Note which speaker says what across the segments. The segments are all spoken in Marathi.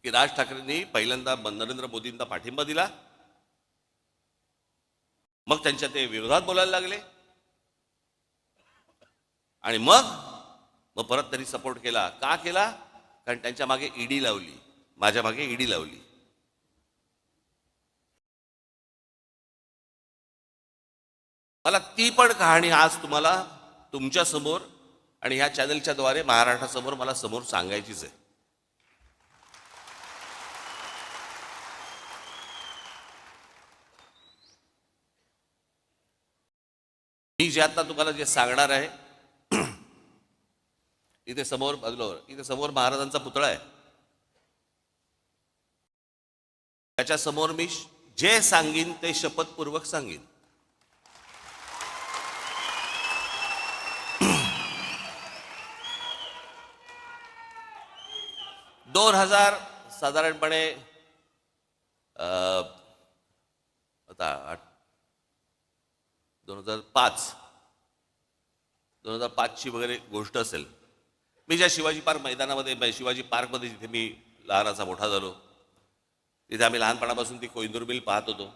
Speaker 1: की राज ठाकरेंनी पहिल्यांदा नरेंद्र मोदींना पाठिंबा दिला, मग त्यांच्या ते विरोधात बोलायला लागले आणि मग परत त्यांनी सपोर्ट केला. का केला? कारण त्यांच्या मागे ईडी लावली, माझ्या मागे ईडी लावली. मला ती पण कहाणी आज तुम्हाला तुमच्या समोर आणि ह्या चॅनलच्या द्वारे महाराष्ट्रासमोर मला समोर सांगायचीच आहे. मी जे आता तुम्हाला जे सांगणार आहे, इथे समोर महाराजांचा पुतळा आहे. त्याच्या समोर मी जे सांगीन ते शपथपूर्वक सांगीन. साधारणपणे आता 2005 ची वगैरे गोष्ट असेल. मी ज्या शिवाजी पार्क मैदानामध्ये, शिवाजी पार्कमध्ये जिथे मी लहानाचा मोठा झालो, तिथे आम्ही लहानपणापासून ती कोइंदूर मिल पाहत होतो.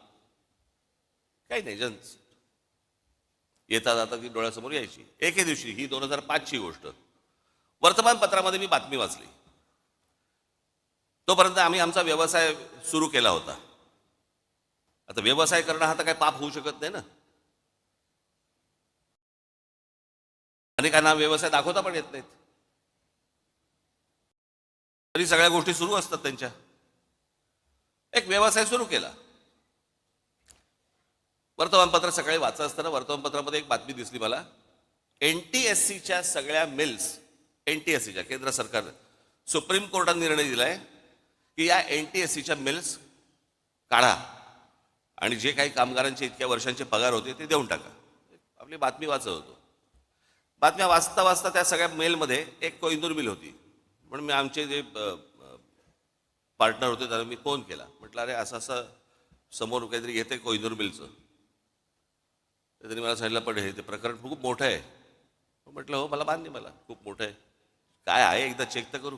Speaker 1: काही नाही, येता जाता ती डोळ्यासमोर यायची. एके दिवशी, ही 2005 ची गोष्ट, वर्तमानपत्रामध्ये मी बातमी वाचली. तोपर्यंत आम्ही आमचा व्यवसाय सुरू केला होता. आता व्यवसाय करणं हा तर काही पाप होऊ शकत नाही ना. अनेकांना व्यवसाय दाखवता पण येत नाहीत, तरी सगळ्या गोष्टी सुरू असतात त्यांच्या. एक व्यवसाय सुरू केला. वर्तमानपत्र सकाळी वाचत असताना वर्तमानपत्रामध्ये एक बातमी दिसली मला. NTSCच्या सगळ्या मिल्स, NTSCच्या केंद्र सरकार, सुप्रीम कोर्टाने निर्णय दिलाय की या NTSCच्या मिल्स काढा आणि जे काही कामगारांचे इतक्या वर्षांचे पगार होते ते देऊन टाका. आपली बातमी वाचत होतो. बातम्या वाचता वाचता त्या सगळ्या मेलमध्ये एक कोइंदूर मिल होती. म्हणून मी आमचे जे पार्टनर होते त्यांना मी फोन केला. म्हटलं, अरे असं असं समोर काहीतरी येते कोइंदूर मिलचं. त्यांनी मला सांगितलं, पण हे ते प्रकरण खूप मोठं आहे. म्हटलं, हो मला मान्य, मला खूप मोठं आहे. काय आहे एकदा चेक तर करू.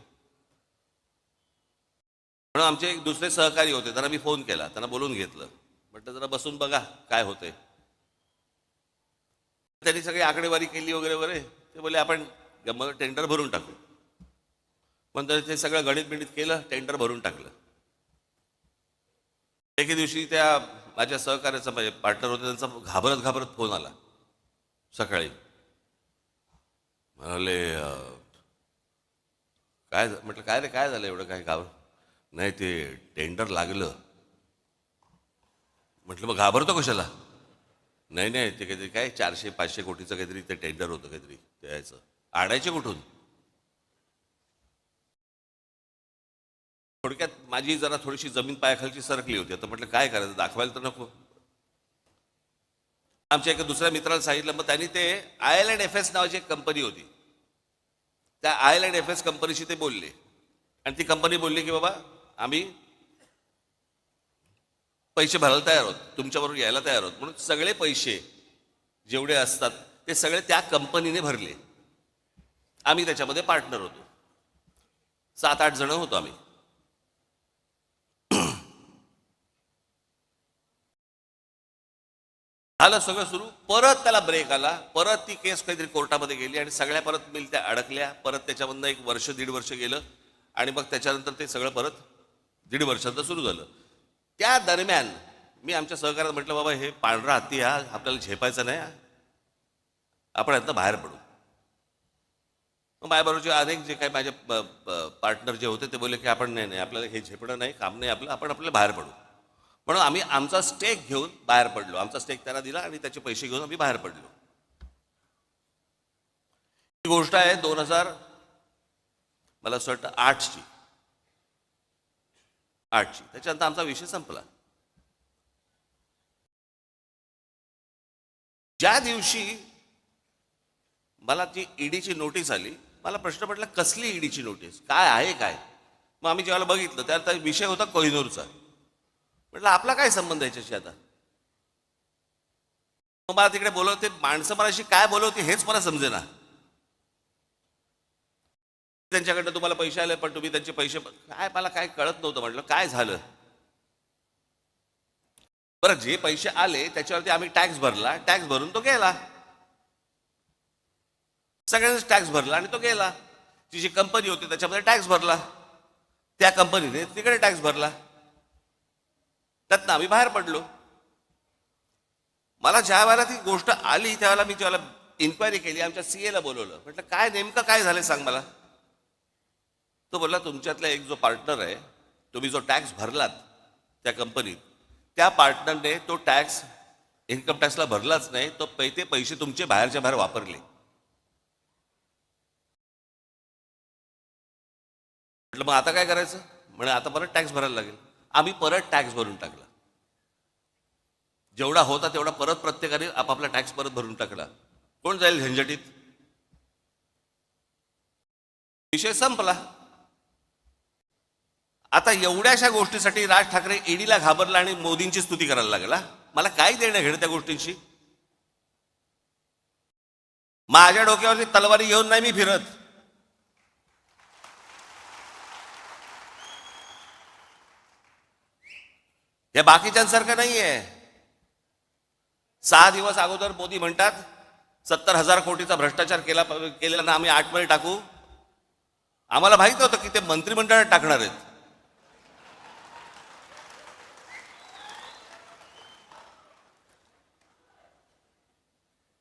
Speaker 1: म्हणून आमचे एक दुसरे सहकारी होते, त्यांना मी फोन केला, त्यांना बोलून घेतलं. म्हटलं जरा बसून बघा काय होते. त्यांनी सगळी आकडेवारी केली वगैरे वगैरे. ते बोलले आपण टेंडर भरून टाकू. पण ते सगळं गणित बिणित केलं, टेंडर भरून टाकलं. एके दिवशी त्या माझ्या सहकार्याचा, म्हणजे पार्टनर होते, त्यांचा घाबरत फोन आला सकाळी. म्हणाले, काय? म्हटलं काय रे, काय झालं एवढं, काय घाबर? नाही ते टेंडर लागलं. म्हटलं मग घाबरतो कशाला? नाही ते काहीतरी काय 400-500 कोटीचं काहीतरी ते टेंडर होतं, काहीतरी ते यायचं. आणायचे कुठून? थोडक्यात माझी जरा थोडीशी जमीन पायाखालची सरकली होती. आता म्हटलं काय करायचं, दाखवायला तर नको. आमच्या एका दुसऱ्या मित्राला सांगितलं. मग त्यांनी ते IL&FS नावाची एक कंपनी होती, त्या IL&FS कंपनीशी ते बोलले आणि ती कंपनी बोलली की बाबा आम्ही पैसे भरायला तयार आहोत, तुमच्याबरोबर यायला तयार आहोत. म्हणून सगळे पैसे जेवढे असतात ते सगळे त्या कंपनीने भरले. आम्ही त्याच्यामध्ये पार्टनर होतो. 7-8 जण होतो आम्ही. झालं सगळं सुरू. परत त्याला ब्रेक आला. परत ती केस काहीतरी कोर्टामध्ये गेली आणि सगळ्या परत मिल त्या अडकल्या. परत त्याच्यामधनं 1 वर्ष 1.5 वर्ष गेलं आणि मग त्याच्यानंतर ते सगळं परत 1.5 वर्षांचं सुरू झालं. त्या दरम्यान मी आमच्या सहकार्यात म्हटलं, बाबा हे पांढरा हत्ती हा आपल्याला झेपायचा नाही, आपण यातनं बाहेर पडू. मग माझ्याबरोबरचे अनेक जे काही माझे पार्टनर जे होते ते बोलले की आपण नाही आपल्याला हे झेपणं नाही, काम नाही आपलं, आपण आपल्याला बाहेर पडू. म्हणून आम्ही आमचा स्टेक घेऊन बाहेर पडलो. आमचा स्टेक त्याला दिला आणि त्याचे पैसे घेऊन आम्ही बाहेर पडलो. ही गोष्ट आहे 2000 मला असं वाटतं 8ची. त्याच्यानंतर आमचा विषय संपला. ज्या दिवशी मला ती ईडीची नोटीस आली, मला प्रश्न पडला कसली ईडीची नोटीस, काय आहे काय? मग आम्ही जेव्हा बघितलं त्यात विषय होता कोहिनूरचा. म्हटलं आपला काय संबंध याच्याशी आता? मग मला तिकडे बोलवते माणसं, मलाशी काय बोलवते हेच मला समजेना. त्यांच्याकडनं तुम्हाला पैसे आले पण तुम्ही त्यांचे पैसे काय, मला काय कळत नव्हतं. म्हटलं काय झालं. बरं, जे पैसे आले त्याच्यावरती आम्ही टॅक्स भरला, टॅक्स भरून तो गेला. सगळ्यांनीच टॅक्स भरला आणि तो गेला. ती जी कंपनी होती त्याच्यामध्ये टॅक्स भरला, त्या कंपनीने तिकडे टॅक्स भरला, त्यातनं आम्ही बाहेर पडलो. मला ज्या वेळेला ती गोष्ट आली त्यावेळेला मी ज्यावेळेला इन्क्वायरी केली, आमच्या सीएला बोलवलं. म्हटलं काय नेमकं काय झालं सांग मला. तो बोलला तुमच्यातला एक जो पार्टनर आहे, तुम्ही जो टॅक्स भरलात त्या कंपनीत, त्या पार्टनरने तो टॅक्स इन्कम टॅक्सला भरलाच नाही, तो ते पैसे तुमचे बाहेरच्या बाहेर वापरले. म्हटलं मग आता काय करायचं. म्हणे आता परत टॅक्स भरायला लागेल. आम्ही परत टॅक्स भरून टाकला, जेवढा होता तेवढा परत प्रत्येकाने आपापला टॅक्स परत भरून टाकला. कोण जाईल झंझटीत. विषय संपला. आता एवढ्याशा गोष्टीसाठी राज ठाकरे ईडीला घाबरला आणि मोदींची स्तुती करायला लागला. मला काय देणं घेणं त्या गोष्टींशी. माझ्या डोक्यावरती तलवारी घेऊन नाही मी फिरत. हे बाकीच्यांसारखं नाहीये. 6 दिवस अगोदर मोदी म्हणतात 70,000 कोटीचा भ्रष्टाचार केलेला ना आम्ही 8 मध्ये टाकू. आम्हाला माहित होतं की ते मंत्रिमंडळात टाकणार आहेत.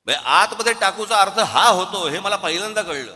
Speaker 1: आतमध्ये टाकूचा अर्थ हा होतो हे मला पहिल्यांदा कळलं.